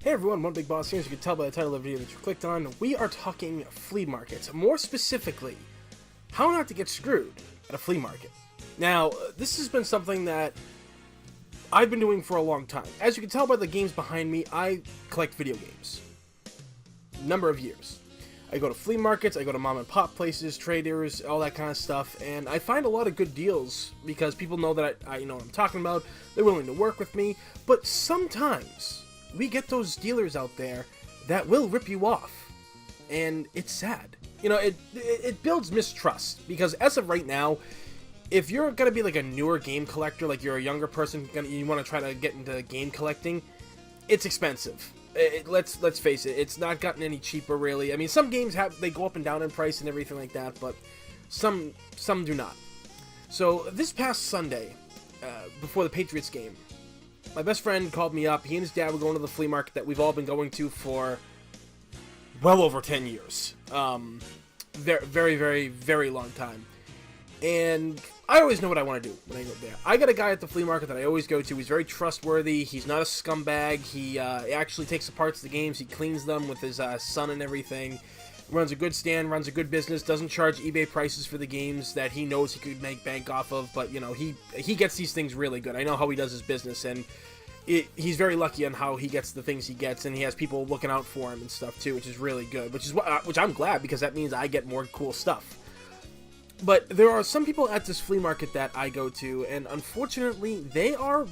Hey everyone, One Big Boss here. As you can tell by the title of the video that you clicked on, we are talking flea markets. More specifically, how not to get screwed at a flea market. Now, this has been something that I've been doing for a long time. As you can tell by the games behind me, I collect video games. Number of years. I go to flea markets, I go to mom and pop places, traders, all that kind of stuff, and I find a lot of good deals because people know that I know what I'm talking about, they're willing to work with me, but sometimes we get those dealers out there that will rip you off, and it's sad. You know, it builds mistrust, because as of right now, if you're gonna be like a newer game collector, like you're a younger person, you want to try to get into game collecting, it's expensive. Let's face it, it's not gotten any cheaper really. I mean, some games they go up and down in price and everything like that, but some do not. So this past Sunday, before the Patriots game, my best friend called me up. He and his dad were going to the flea market that we've all been going to for well over 10 years. Very, very, very long time. And I always know what I want to do when I go there. I got a guy at the flea market that I always go to. He's very trustworthy. He's not a scumbag. He actually takes apart the games. He cleans them with his son and everything. Runs a good stand, runs a good business, doesn't charge eBay prices for the games that he knows he could make bank off of, but, you know, he gets these things really good. I know how he does his business, and he's very lucky on how he gets the things he gets, and he has people looking out for him and stuff, too, which is really good, which I'm glad, because that means I get more cool stuff. But there are some people at this flea market that I go to, and unfortunately, they're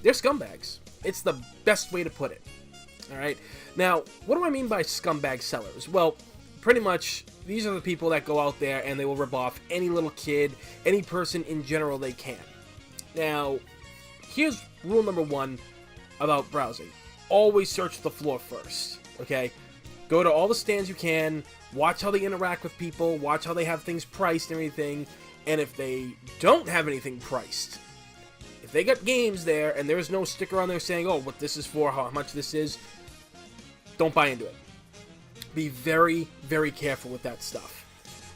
scumbags. It's the best way to put it. Alright? Now, what do I mean by scumbag sellers? Well, pretty much, these are the people that go out there and they will rip off any little kid, any person in general they can. Now, here's rule number one about browsing. Always search the floor first. Okay? Go to all the stands you can, watch how they interact with people, watch how they have things priced and everything, and if they don't have anything priced, if they got games there and there's no sticker on there saying, oh, what this is for, how much this is, don't buy into it. Be very, very careful with that stuff.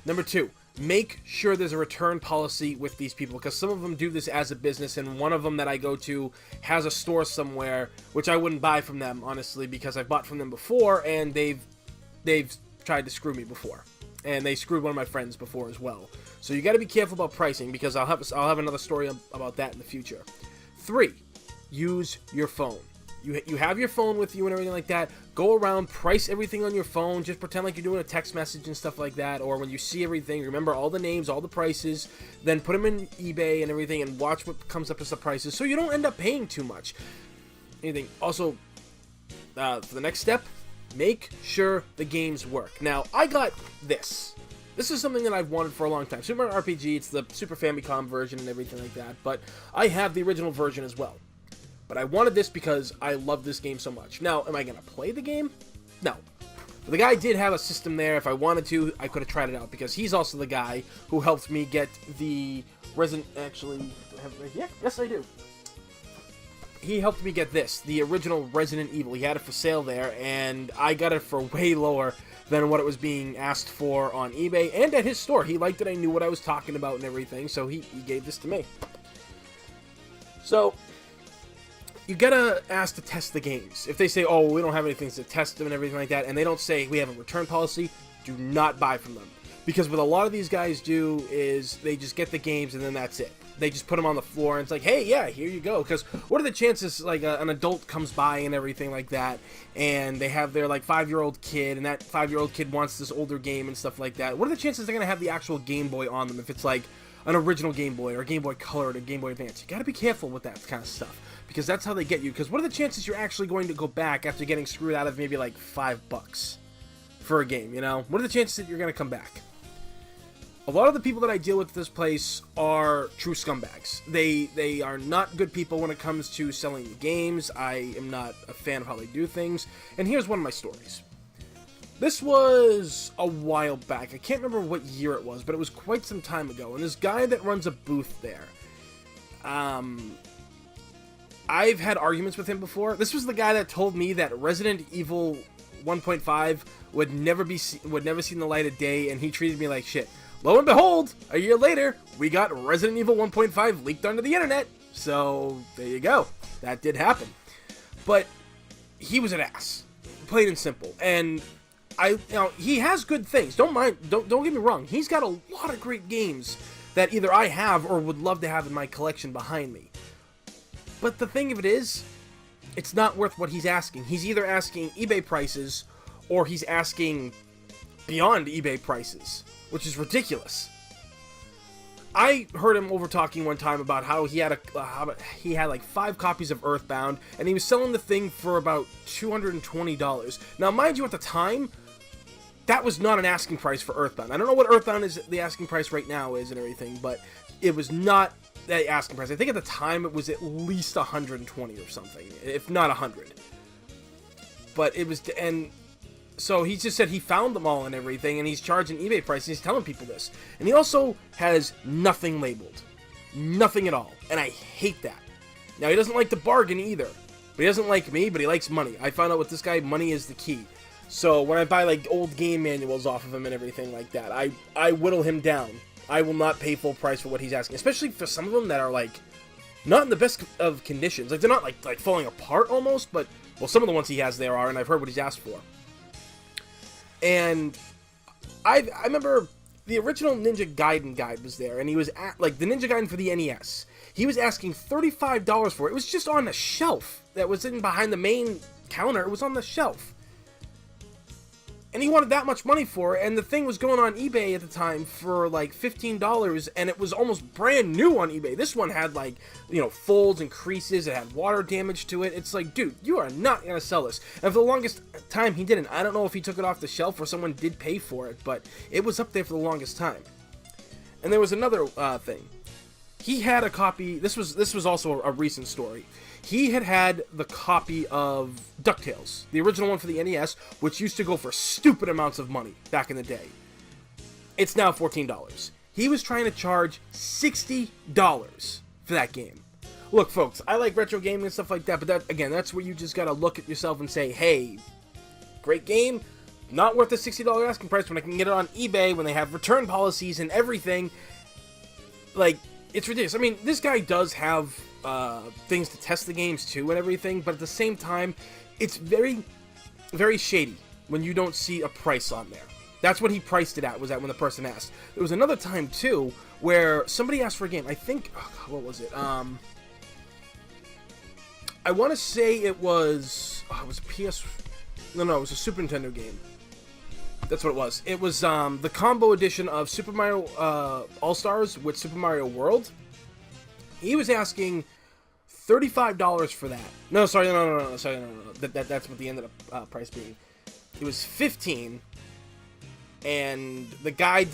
Number two, make sure there's a return policy with these people, because some of them do this as a business, and one of them that I go to has a store somewhere, which I wouldn't buy from them, honestly, because I've bought from them before, and they've tried to screw me before, and they screwed one of my friends before as well. So you got to be careful about pricing, because I'll have another story about that in the future. 3, use your phone. You have your phone with you and everything like that. Go around, price everything on your phone. Just pretend like you're doing a text message and stuff like that. Or when you see everything, remember all the names, all the prices. Then put them in eBay and everything and watch what comes up as the prices, so you don't end up paying too much. Anything. Also, for the next step, make sure the games work. Now, I got this. This is something that I've wanted for a long time. Super Mario RPG, it's the Super Famicom version and everything like that. But I have the original version as well. But I wanted this because I love this game so much. Now, am I going to play the game? No. But the guy did have a system there. If I wanted to, I could have tried it out, because he's also the guy who helped me get the Resident... Actually, do I have it right here? Yes, I do. He helped me get this, the original Resident Evil. He had it for sale there, and I got it for way lower than what it was being asked for on eBay and at his store. He liked it. I knew what I was talking about and everything, so he gave this to me. So you gotta ask to test the games. If they say, oh, we don't have anything to test them and everything like that, and they don't say we have a return policy, do not buy from them. Because what a lot of these guys do is they just get the games and then that's it. They just put them on the floor and it's like, hey, yeah, here you go. Because what are the chances, like, an adult comes by and everything like that, and they have their, like, 5-year-old kid, and that 5-year-old kid wants this older game and stuff like that. What are the chances they're going to have the actual Game Boy on them if it's, like, an original Game Boy or a Game Boy Color or a Game Boy Advance? You got to be careful with that kind of stuff, because that's how they get you. Because what are the chances you're actually going to go back after getting screwed out of maybe, like, $5 for a game, you know? What are the chances that you're going to come back? A lot of the people that I deal with at this place are true scumbags. They are not good people when it comes to selling the games. I am not a fan of how they do things. And here's one of my stories. This was a while back. I can't remember what year it was, but it was quite some time ago. And this guy that runs a booth there, I've had arguments with him before. This was the guy that told me that Resident Evil 1.5 would never see the light of day, and he treated me like shit. Lo and behold, a year later, we got Resident Evil 1.5 leaked onto the internet. So, there you go. That did happen. But he was an ass, plain and simple. And he has good things. Don't get me wrong. He's got a lot of great games that either I have or would love to have in my collection behind me. But the thing of it is, it's not worth what he's asking. He's either asking eBay prices or he's asking beyond eBay prices, which is ridiculous. I heard him over talking one time about how he had like 5 copies of Earthbound, and he was selling the thing for about $220. Now, mind you, at the time, that was not an asking price for Earthbound. I don't know what Earthbound is, the asking price right now is and everything, but it was not the asking price. I think at the time it was at least 120 or something, if not 100. But it was, and so he just said he found them all and everything, and he's charging eBay prices. He's telling people this. And he also has nothing labeled. Nothing at all. And I hate that. Now, he doesn't like to bargain either. But he doesn't like me, but he likes money. I found out with this guy, money is the key. So when I buy, like, old game manuals off of him and everything like that, I whittle him down. I will not pay full price for what he's asking. Especially for some of them that are, like, not in the best of conditions. Like, they're not, like falling apart almost, but, well, some of the ones he has there are, and I've heard what he's asked for. And I remember the original Ninja Gaiden guide was there, and he was at, like, the Ninja Gaiden for the NES. He was asking $35 for it. It was just on a shelf that was in behind the main counter. It was on the shelf. And he wanted that much money for it, and the thing was going on eBay at the time for, like, $15, and it was almost brand new on eBay. This one had, like, you know, folds and creases. It had water damage to it. It's like, dude, you are not going to sell this. And for the longest time, he didn't. I don't know if he took it off the shelf or someone did pay for it, but it was up there for the longest time. And there was another thing. He had a copy. This was also a recent story. He had the copy of DuckTales, the original one for the NES, which used to go for stupid amounts of money back in the day. It's now $14. He was trying to charge $60 for that game. Look, folks, I like retro gaming and stuff like that, but that's where you just gotta look at yourself and say, hey, great game, not worth the $60 asking price when I can get it on eBay, when they have return policies and everything. Like, it's ridiculous. I mean, this guy does have things to test the games too and everything, but at the same time, it's very, very shady when you don't see a price on there. That's what he priced it at, was that when the person asked. There was another time too where somebody asked for a game. I think, what was it? I want to say it was a PS. No, it was a Super Nintendo game. That's what it was. It was the combo edition of Super Mario All-Stars with Super Mario World. He was asking $35 for that. No. That's what the ended up price being. It was $15, and the guy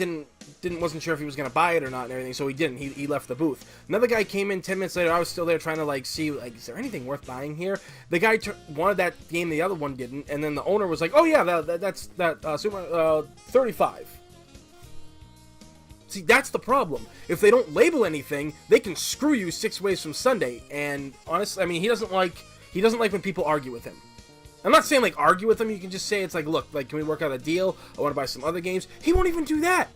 wasn't sure if he was gonna buy it or not and everything, so he didn't. He left the booth. Another guy came in 10 minutes later. I was still there trying to like see like, is there anything worth buying here? The guy wanted that game, the other one didn't, and then the owner was like, oh yeah, that's Super 35. See, that's the problem. If they don't label anything, they can screw you 6 ways from Sunday. And honestly, I mean, he doesn't like when people argue with him. I'm not saying like argue with him. You can just say it's like, look, like, can we work out a deal? I want to buy some other games. He won't even do that.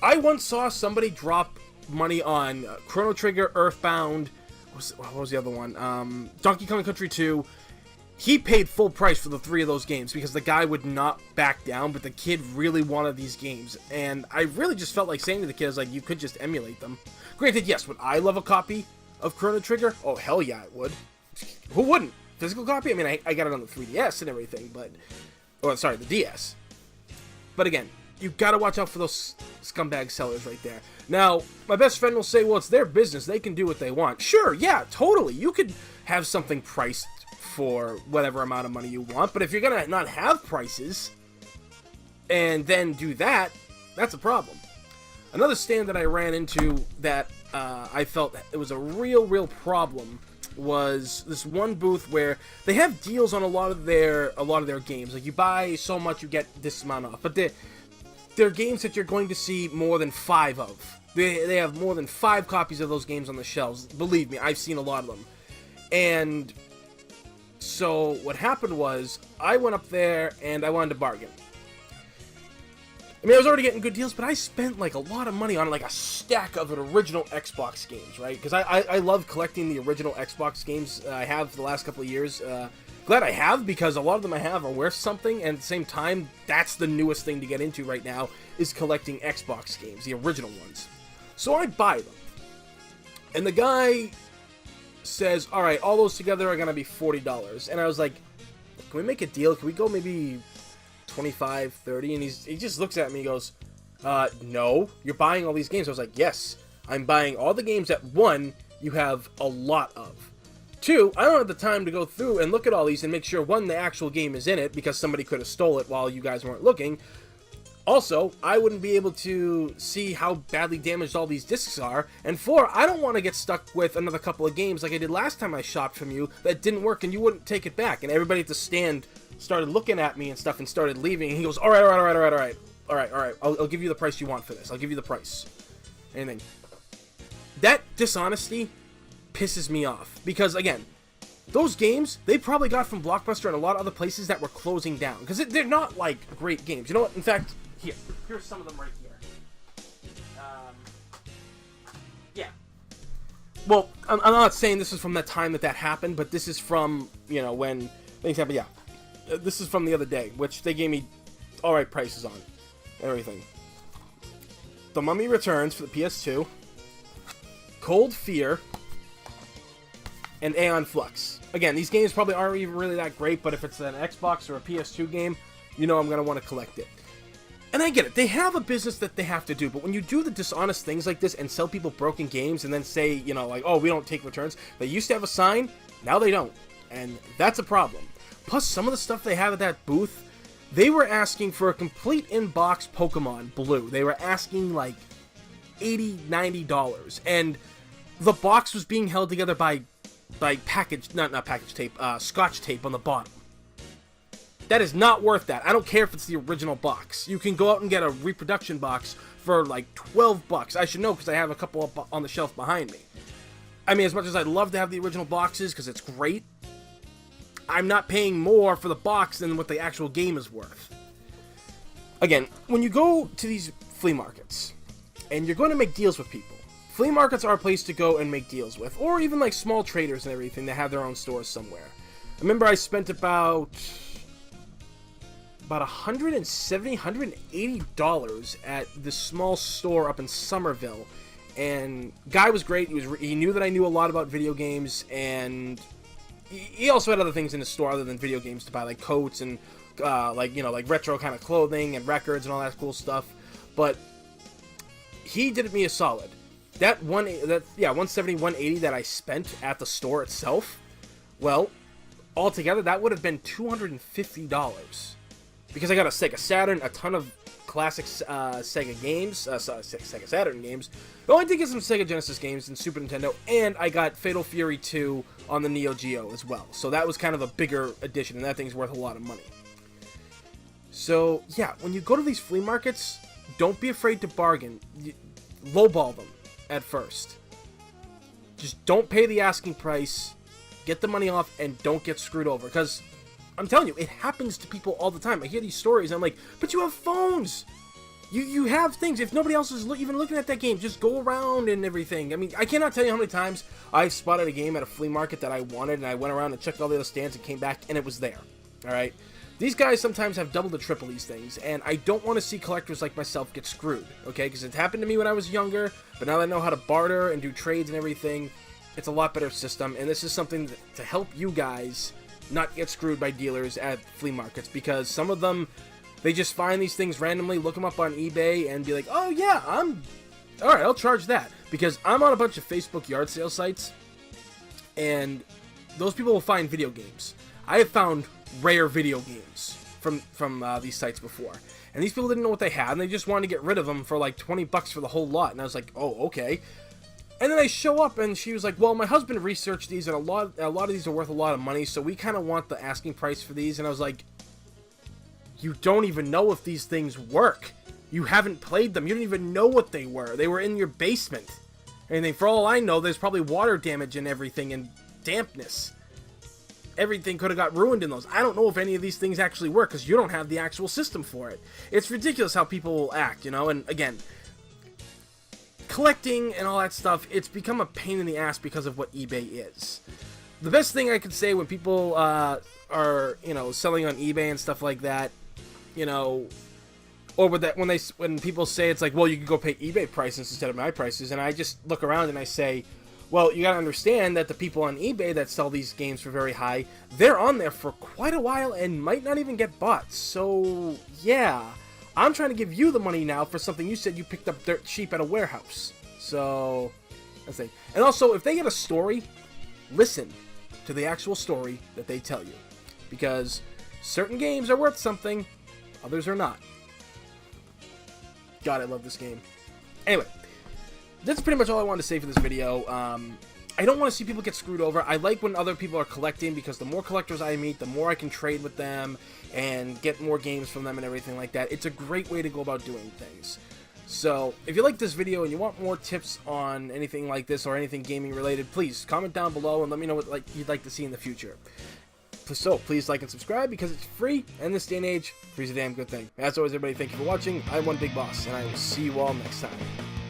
I once saw somebody drop money on Chrono Trigger, Earthbound. What was the other one? Donkey Kong Country 2. He paid full price for the 3 of those games because the guy would not back down, but the kid really wanted these games. And I really just felt like saying to the kid, like, you could just emulate them. Granted, yes, would I love a copy of Chrono Trigger? Oh, hell yeah, I would. Who wouldn't? Physical copy? I mean, I got it on the 3DS and everything, but... Oh, sorry, the DS. But again, you gotta watch out for those scumbag sellers right there. Now, my best friend will say, well, it's their business. They can do what they want. Sure, yeah, totally. You could have something priced for whatever amount of money you want, but if you're gonna not have prices and then do that, that's a problem. Another stand that I ran into that I felt it was a real problem was this one booth where they have deals on a lot of their games. Like, you buy so much, you get this amount off, but they're games that you're going to see more than 5 of. They have more than 5 copies of those games on the shelves. Believe me, I've seen a lot of them. And so what happened was, I went up there and I wanted to bargain. I mean, I was already getting good deals, but I spent like a lot of money on like a stack of original Xbox games, right? Because I love collecting the original Xbox games I have for the last couple of years. glad I have, because a lot of them I have are worth something, and at the same time, that's the newest thing to get into right now, is collecting Xbox games, the original ones. So I buy them. And the guy says, alright, all those together are going to be $40. And I was like, can we make a deal? Can we go maybe 25, 30? And he just looks at me and goes, no, you're buying all these games. I was like, yes, I'm buying all the games that, one, you have a lot of. Two, I don't have the time to go through and look at all these and make sure, one, the actual game is in it, because somebody could have stole it while you guys weren't looking. Also, I wouldn't be able to see how badly damaged all these discs are. And four, I don't want to get stuck with another couple of games like I did last time I shopped from you that didn't work and you wouldn't take it back. And everybody at the stand started looking at me and stuff and started leaving. And he goes, alright, I'll give you the price you want for this. I'll give you the price. Anything. That dishonesty pisses me off. Because, again, those games, they probably got from Blockbuster and a lot of other places that were closing down. Because they're not, like, great games. You know what? In fact, here's some of them right here. Yeah. Well, I'm not saying this is from the time that happened, but this is from, you know, when things happened. Yeah. This is from the other day, which they gave me alright prices on. Everything. The Mummy Returns for the PS2. Cold Fear. And Aeon Flux. Again, these games probably aren't even really that great, but if it's an Xbox or a PS2 game, you know I'm going to want to collect it. And I get it. They have a business that they have to do, but when you do the dishonest things like this and sell people broken games and then say, you know, like, oh, we don't take returns. They used to have a sign. Now they don't. And that's a problem. Plus, some of the stuff they have at that booth, they were asking for a complete in-box Pokemon Blue. They were asking, like, $80, $90. And the box was being held together by package, not package tape, Scotch tape on the bottom. That is not worth that. I don't care if it's the original box. You can go out and get a reproduction box for like $12. I should know because I have a couple up on the shelf behind me. I mean, as much as I'd love to have the original boxes because it's great, I'm not paying more for the box than what the actual game is worth. Again, when you go to these flea markets and you're going to make deals with people, flea markets are a place to go and make deals with, or even like small traders and everything that have their own stores somewhere. I remember I spent about $170, $180 at this small store up in Somerville, and guy was great. He knew that I knew a lot about video games, and he also had other things in his store other than video games to buy, like coats and like retro kind of clothing and records and all that cool stuff. But he did me a solid. That 170, 180 that I spent at the store itself, well, altogether that would have been $250. Because I got a Sega Saturn, a ton of classic Sega games, Sega Saturn games. Oh, I did get some Sega Genesis games and Super Nintendo, and I got Fatal Fury 2 on the Neo Geo as well. So that was kind of a bigger addition, and that thing's worth a lot of money. So, yeah, when you go to these flea markets, don't be afraid to bargain. Lowball them at first. Just don't pay the asking price, get the money off, and don't get screwed over. Because I'm telling you, it happens to people all the time. I hear these stories, and I'm like, but you have phones! You have things. If nobody else is even looking at that game, just go around and everything. I mean, I cannot tell you how many times I spotted a game at a flea market that I wanted, and I went around and checked all the other stands and came back, and it was there. Alright? These guys sometimes have double to triple these things, and I don't want to see collectors like myself get screwed, okay? Because it happened to me when I was younger, but now that I know how to barter and do trades and everything, it's a lot better system, and this is something to help you guys not get screwed by dealers at flea markets, because some of them, they just find these things randomly, look them up on eBay, and be like, oh yeah, alright, I'll charge that, because I'm on a bunch of Facebook yard sale sites, and those people will find video games. I have found rare video games from these sites before, and these people didn't know what they had, and they just wanted to get rid of them for like $20 for the whole lot, and I was like, oh, okay. And then I show up, and she was like, well, my husband researched these, and a lot of these are worth a lot of money, so we kind of want the asking price for these. And I was like, you don't even know if these things work. You haven't played them. You don't even know what they were. They were in your basement. And for all I know, there's probably water damage and everything, and dampness. Everything could have got ruined in those. I don't know if any of these things actually work, because you don't have the actual system for it. It's ridiculous how people act, you know, and again, collecting and all that stuff, it's become a pain in the ass because of what eBay is. The best thing I could say when people are are, you know, selling on eBay and stuff like that, you know, or with that when people say it's like, well, you can go pay eBay prices instead of my prices, and I just look around and I say, well, you gotta understand that the people on eBay that sell these games for very high, they're on there for quite a while and might not even get bought. So yeah, I'm trying to give you the money now for something you said you picked up dirt cheap at a warehouse. So that's the thing. And also, if they get a story, listen to the actual story that they tell you, because certain games are worth something, others are not. God, I love this game. Anyway, that's pretty much all I wanted to say for this video. I don't want to see people get screwed over. I like when other people are collecting, because the more collectors I meet, the more I can trade with them and get more games from them and everything like that. It's a great way to go about doing things. So, if you like this video and you want more tips on anything like this or anything gaming related, please comment down below and let me know what you'd like to see in the future. So, please like and subscribe, because it's free, and in this day and age, free's a damn good thing. As always, everybody, thank you for watching. I'm One Big Boss, and I will see you all next time.